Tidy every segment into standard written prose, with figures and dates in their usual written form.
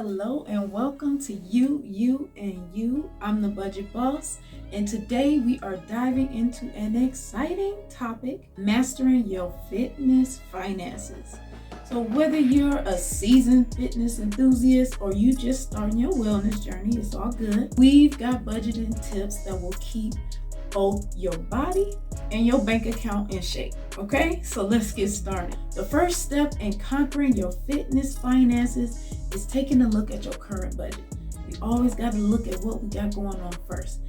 hello, and welcome to You, and You. I'm the Budget Boss, and today we are diving into an exciting topic, mastering your fitness finances. So whether you're a seasoned fitness enthusiast or you just starting your wellness journey, it's all good. We've got budgeting tips that will keep both your body and your bank account in shape. Okay, so let's get started. The first step in conquering your fitness finances is taking a look at your current budget. We always got to look at what we got going on first.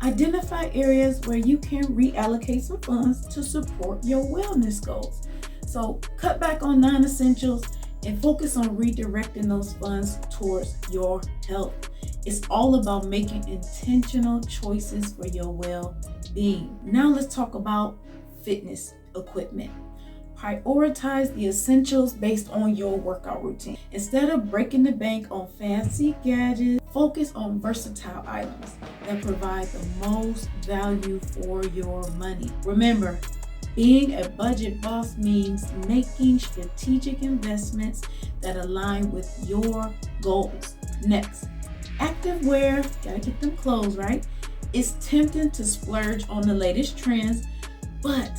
Identify areas where you can reallocate some funds to support your wellness goals. So cut back on non-essentials and focus on redirecting those funds towards your health. It's all about making intentional choices for your well-being. Now let's talk about fitness equipment. Prioritize the essentials based on your workout routine. Instead of breaking the bank on fancy gadgets, focus on versatile items that provide the most value for your money. Remember, being a budget boss means making strategic investments that align with your goals. Next, active wear, gotta get them clothes right. It's tempting to splurge on the latest trends, but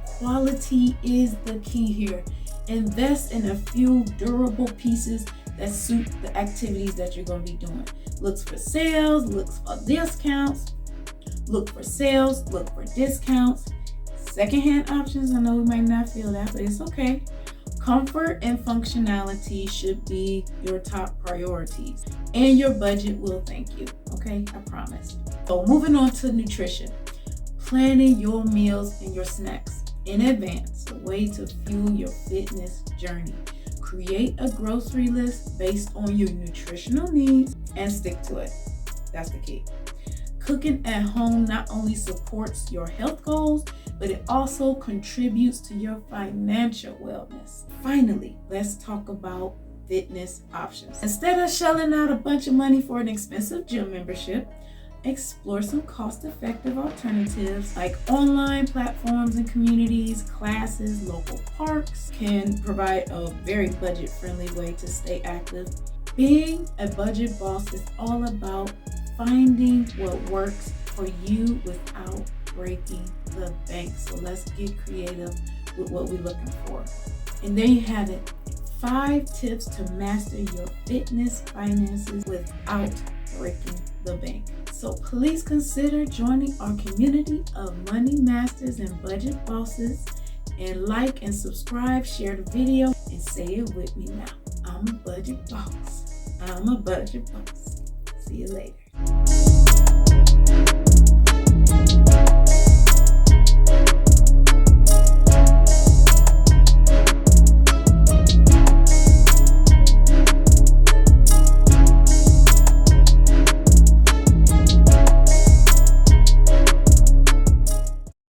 quality is the key here. Invest in a few durable pieces that suit the activities that you're going to be doing. Look for sales, look for discounts, look for sales, look for discounts. Secondhand options, I know we might not feel that, but it's okay. Comfort and functionality should be your top priorities, and your budget will thank you, okay? I promise. So moving on to nutrition. Planning your meals and your snacks in advance, a way to fuel your fitness journey. Create a grocery list based on your nutritional needs and stick to it. That's the key. Cooking at home not only supports your health goals, but it also contributes to your financial wellness. Finally, let's talk about fitness options. Instead of shelling out a bunch of money for an expensive gym membership, explore some cost-effective alternatives like online platforms and communities. Classes, local parks can provide a very budget-friendly way to stay active. Being a budget boss is all about finding what works for you without breaking the bank. So let's get creative with what we're looking for. And there you have it. 5 tips to master your fitness finances without breaking the bank. So please consider joining our community of money masters and budget bosses, and like and subscribe, share the video, and say it with me now. I'm a budget boss. I'm a budget boss. See you later.